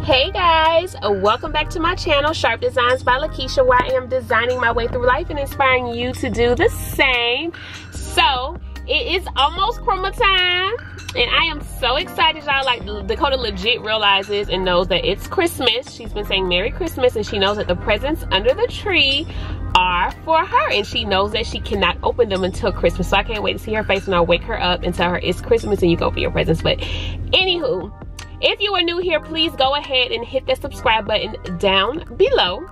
Hey guys, welcome back to my channel, Sharp Designs by Lakeisha, where I am designing my way through life and inspiring you to do the same. So it is almost Chroma time, and I am so excited, y'all. Like, Dakota legit realizes and knows that it's Christmas. She's been saying Merry Christmas, and she knows that the presents under the tree are for her, and she knows that she cannot open them until Christmas. So I can't wait to see her face when I wake her up and tell her it's Christmas and you go for your presents. But anywho, if you are new here, please go ahead and hit that subscribe button down below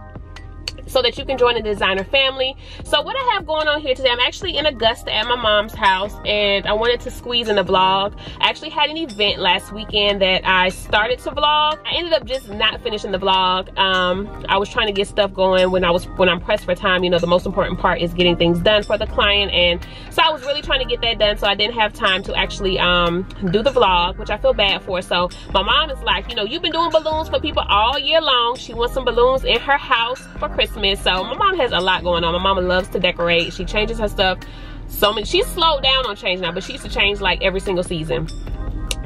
so that you can join the designer family. So what I have going on here today, I'm actually in Augusta at my mom's house, and I wanted to squeeze in a vlog. I actually had an event last weekend that I started to vlog. I ended up just not finishing the vlog. I was trying to get stuff going when I'm pressed for time. You know, the most important part is getting things done for the client, and so I was really trying to get that done, so I didn't have time to actually do the vlog, which I feel bad for. So my mom is like, you know, you've been doing balloons for people all year long. She wants some balloons in her house for Christmas. So my mom has a lot going on. My mama loves to decorate. She changes her stuff so much. She's slowed down on change now, but she used to change like every single season.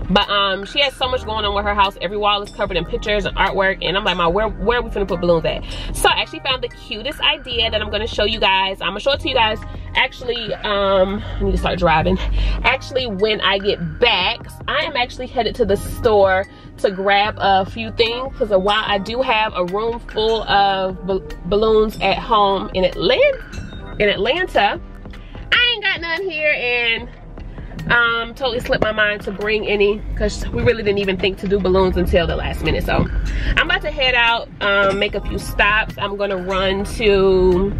But she has so much going on with her house. Every wall is covered in pictures and artwork, and I'm like, Mom, where are we finna put balloons at? So I actually found the cutest idea that I'm gonna show you guys. I'm gonna show it to you guys actually. I need to start driving. Actually, when I get back, I am actually headed to the store to grab a few things, because while I do have a room full of balloons at home in Atlanta, I ain't got none here, and totally slipped my mind to bring any, because we really didn't even think to do balloons until the last minute. So I'm about to head out, make a few stops. I'm gonna run to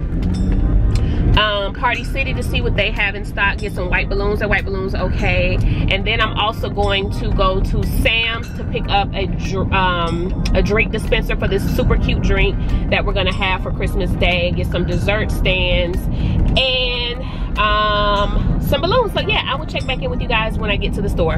Party City to see what they have in stock, get some white balloons. Their white balloons okay. And then I'm also going to go to Sam's to pick up a drink dispenser for this super cute drink that we're gonna have for Christmas Day, get some dessert stands, and some balloons. So yeah, I will check back in with you guys when I get to the store.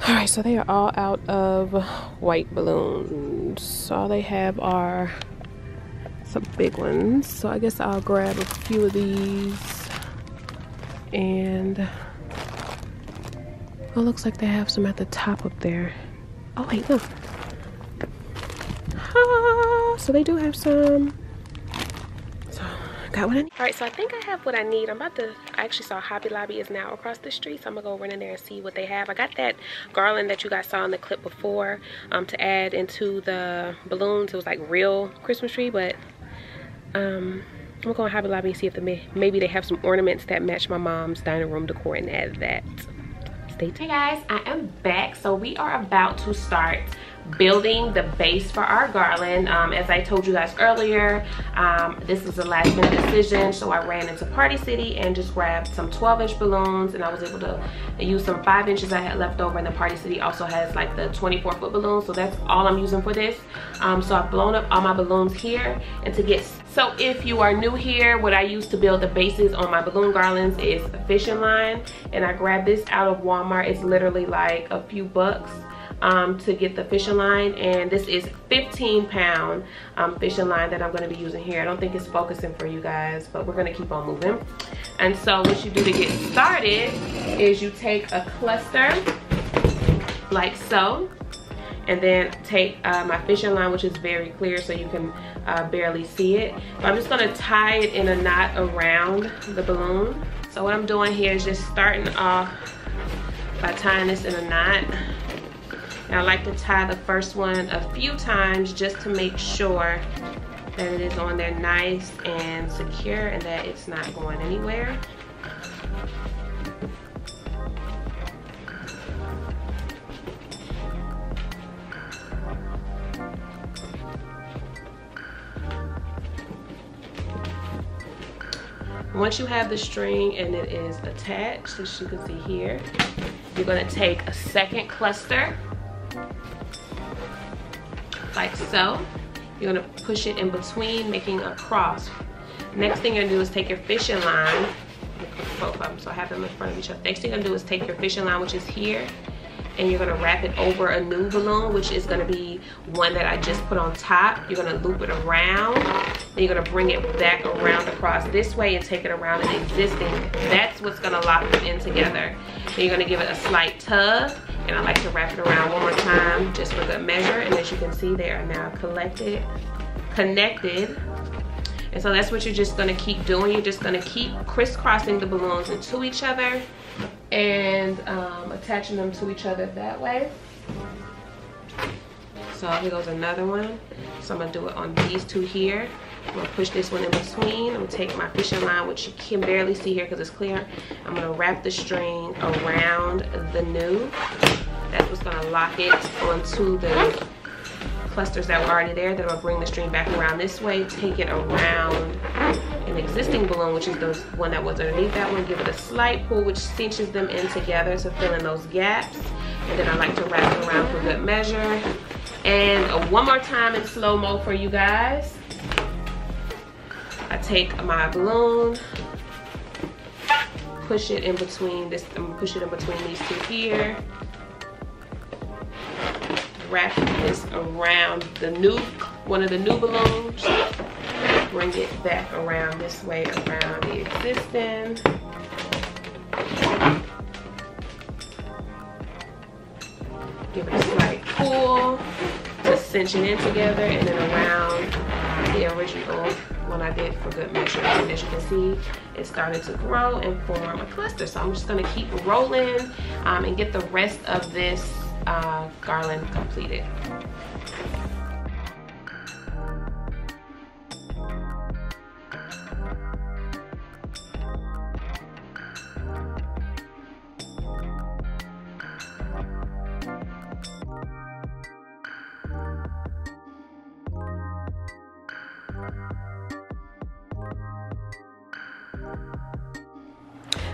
Alright, so they are all out of white balloons. All they have are some big ones. So I guess I'll grab a few of these. And oh, looks like they have some at the top up there. Oh wait, look. Ah, so they do have some. So got what I need. All right, so I think I have what I need. I actually saw Hobby Lobby is now across the street, so I'm gonna go run in there and see what they have. I got that garland that you guys saw in the clip before to add into the balloons. It was like real Christmas tree, but I'm gonna go on Hobby Lobby and see if maybe they have some ornaments that match my mom's dining room decor and add that. Stay tuned. Hey guys, I am back. So we are about to start building the base for our garland. As I told you guys earlier, this was a last minute decision, so I ran into Party City and just grabbed some 12-inch balloons, and I was able to use some 5 inches I had left over, and the Party City also has like the 24-foot balloons, so that's all I'm using for this. So I've blown up all my balloons here, and so if you are new here, what I use to build the bases on my balloon garlands is a fishing line, and I grabbed this out of Walmart. It's literally like a few bucks to get the fishing line, and this is 15-pound fishing line that I'm going to be using here. I don't think it's focusing for you guys, but we're going to keep on moving. And so what you do to get started is you take a cluster like so, and then take my fishing line, which is very clear so you can barely see it. But I'm just going to tie it in a knot around the balloon. So what I'm doing here is just starting off by tying this in a knot. And I like to tie the first one a few times just to make sure that it is on there nice and secure and that it's not going anywhere. Once you have the string and it is attached, as you can see here, you're going to take a second cluster like so. You're going to push it in between, making a cross. Next thing you're going to do is take your fishing line, both of them, so I have them in front of each other. Next thing you're going to do is take your fishing line, which is here, and you're gonna wrap it over a new balloon, which is gonna be one that I just put on top. You're gonna loop it around, then you're gonna bring it back around across this way and take it around an existing. That's what's gonna lock them in together. Then you're gonna give it a slight tug, and I like to wrap it around one more time just for good measure. And as you can see, they are now connected. And so that's what you're just gonna keep doing. You're just gonna keep crisscrossing the balloons into each other and attaching them to each other that way. So here goes another one. So I'm gonna do it on these two here. I'm gonna push this one in between. I'm gonna take my fishing line, which you can barely see here because it's clear. I'm gonna wrap the string around the new. That's what's gonna lock it onto the clusters that were already there. Then I'm gonna bring the string back around this way, take it around an existing balloon, which is the one that was underneath that one, give it a slight pull, which cinches them in together to fill in those gaps. And then I like to wrap it around for good measure. And one more time in slow-mo for you guys. I take my balloon, push it in between this, I'm gonna push it in between these two here. Wrap this around the new, one of the new balloons. Bring it back around this way around the existing. Give it a slight pull to cinch it in together, and then around the original one I did for good measure. And as you can see, it started to grow and form a cluster. So I'm just gonna keep rolling and get the rest of this garland completed.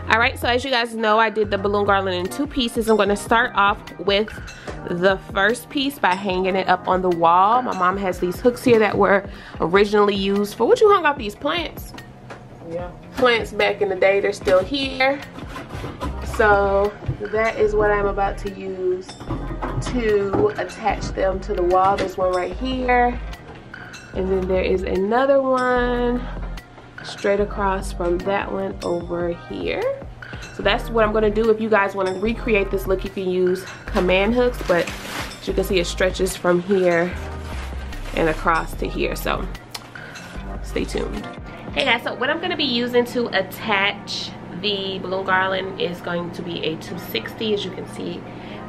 All right, so as you guys know, I did the balloon garland in two pieces. I'm going to start off with the first piece by hanging it up on the wall. My mom has these hooks here that were originally used for, what you hung off these plants? Yeah. Plants back in the day, they're still here. So that is what I'm about to use to attach them to the wall. There's one right here. And then there is another one straight across from that one over here. So that's what I'm going to do. If you guys want to recreate this look, you can use command hooks, but as you can see, it stretches from here and across to here. So stay tuned. Hey guys, so what I'm going to be using to attach the balloon garland is going to be a 260. As you can see,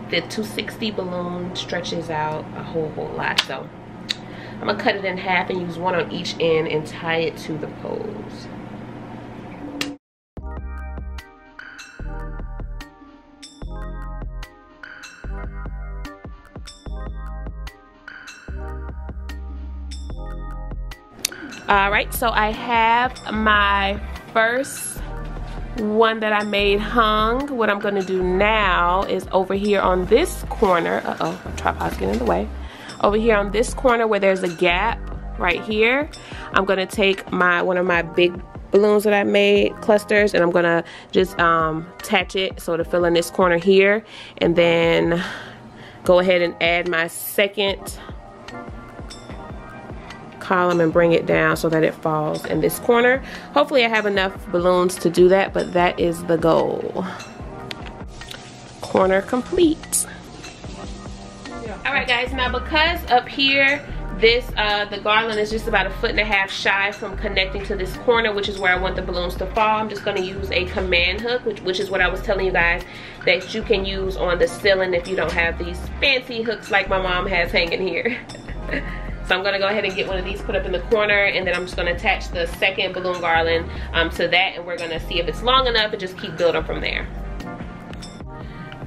the 260 balloon stretches out a whole lot. So I'm gonna cut it in half and use one on each end and tie it to the poles. All right, so I have my first one that I made hung. What I'm gonna do now is over here on this corner, tripod's getting in the way. Over here on this corner where there's a gap right here, I'm gonna take one of my big balloons that I made, clusters, and I'm gonna just attach it so to fill in this corner here, and then go ahead and add my second column and bring it down so that it falls in this corner. Hopefully I have enough balloons to do that, but that is the goal. Corner complete. All right guys, now because up here this the garland is just about 1.5 feet shy from connecting to this corner, which is where I want the balloons to fall, I'm just going to use a command hook, which is what I was telling you guys that you can use on the ceiling if you don't have these fancy hooks like my mom has hanging here. So I'm going to go ahead and get one of these put up in the corner, and then I'm just going to attach the second balloon garland to that, and we're going to see if it's long enough and just keep building from there.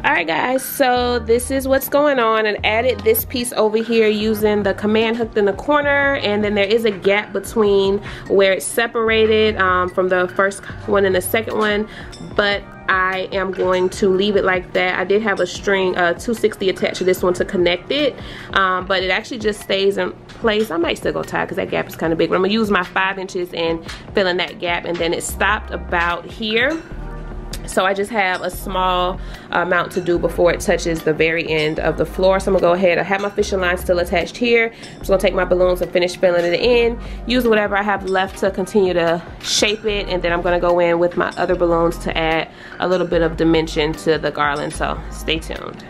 Alright guys, so this is what's going on. I added this piece over here using the command hook in the corner, and then there is a gap between where it's separated from the first one and the second one, but I am going to leave it like that. I did have a string 260 attached to this one to connect it, but it actually just stays in place. I might still go tie because that gap is kind of big, but I'm going to use my 5 inches and fill in that gap, and then it stopped about here. So I just have a small amount to do before it touches the very end of the floor. So I'm gonna go ahead. I have my fishing line still attached here. I'm just gonna take my balloons and finish filling it in. Use whatever I have left to continue to shape it, and then I'm gonna go in with my other balloons to add a little bit of dimension to the garland. So stay tuned.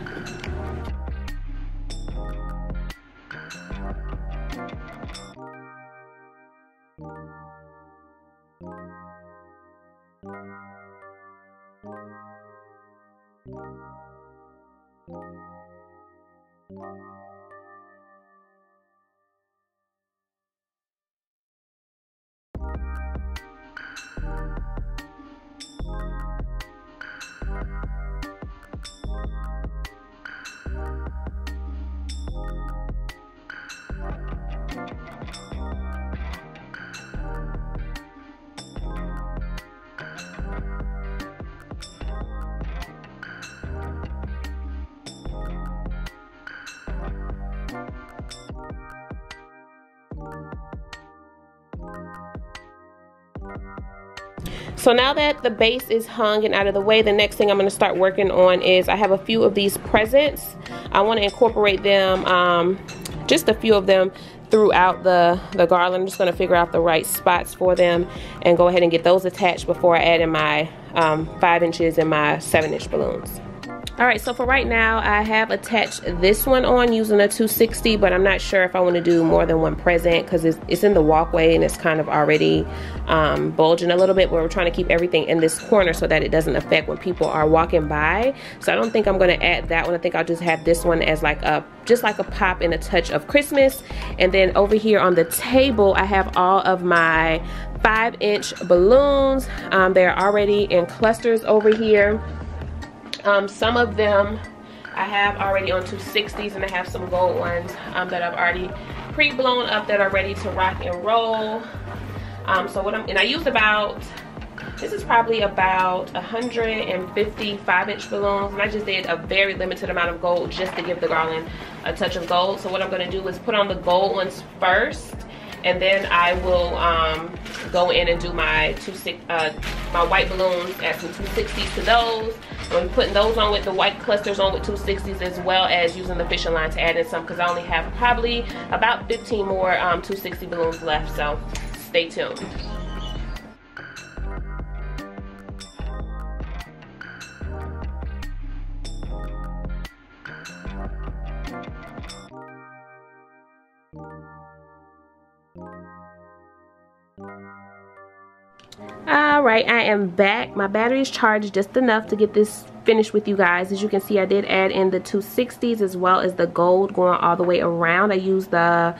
So now that the base is hung and out of the way, the next thing I'm going to start working on is I have a few of these presents. I want to incorporate them, just a few of them throughout the garland. I'm just going to figure out the right spots for them and go ahead and get those attached before I add in my 5 inches and my 7-inch balloons. Alright, so for right now, I have attached this one on using a 260, but I'm not sure if I want to do more than one present because it's in the walkway and it's kind of already bulging a little bit, but we're trying to keep everything in this corner so that it doesn't affect when people are walking by. So I don't think I'm going to add that one. I think I'll just have this one as like just like a pop and a touch of Christmas. And then over here on the table, I have all of my 5-inch balloons. They're already in clusters over here. Some of them I have already on 260s, and I have some gold ones that I've already pre-blown up that are ready to rock and roll. And I used about, this is probably about 150 5-inch balloons, and I just did a very limited amount of gold just to give the garland a touch of gold. So what I'm going to do is put on the gold ones first, and then I will go in and do my my white balloons, add some 260s to those. I'm putting those on with the white clusters on with 260s, as well as using the fishing line to add in some, because I only have probably about 15 more 260 balloons left, so stay tuned. Alright, I am back. My battery is charged just enough to get this finished with you guys. As you can see, I did add in the 260s as well as the gold going all the way around. I used the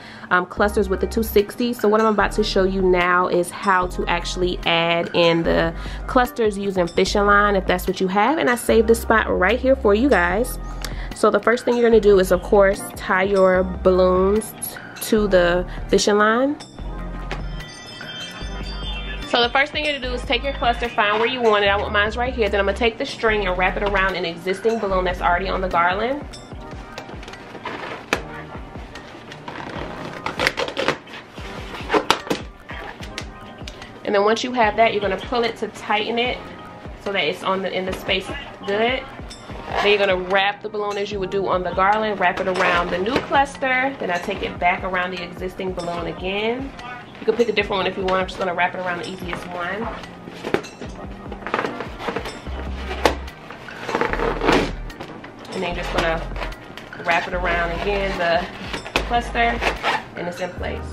clusters with the 260s. So what I'm about to show you now is how to actually add in the clusters using fishing line, if that's what you have. And I saved the spot right here for you guys. So the first thing you're going to do is, of course, tie your balloons to the fishing line. So the first thing you're gonna do is take your cluster, find where you want it. I want mine's right here. Then I'm gonna take the string and wrap it around an existing balloon that's already on the garland. And then once you have that, you're gonna pull it to tighten it so that it's in the space good. Then you're gonna wrap the balloon as you would do on the garland, wrap it around the new cluster. Then I take it back around the existing balloon again. You can pick a different one if you want. I'm just going to wrap it around the easiest one. And then you're just going to wrap it around again, the cluster, and it's in place.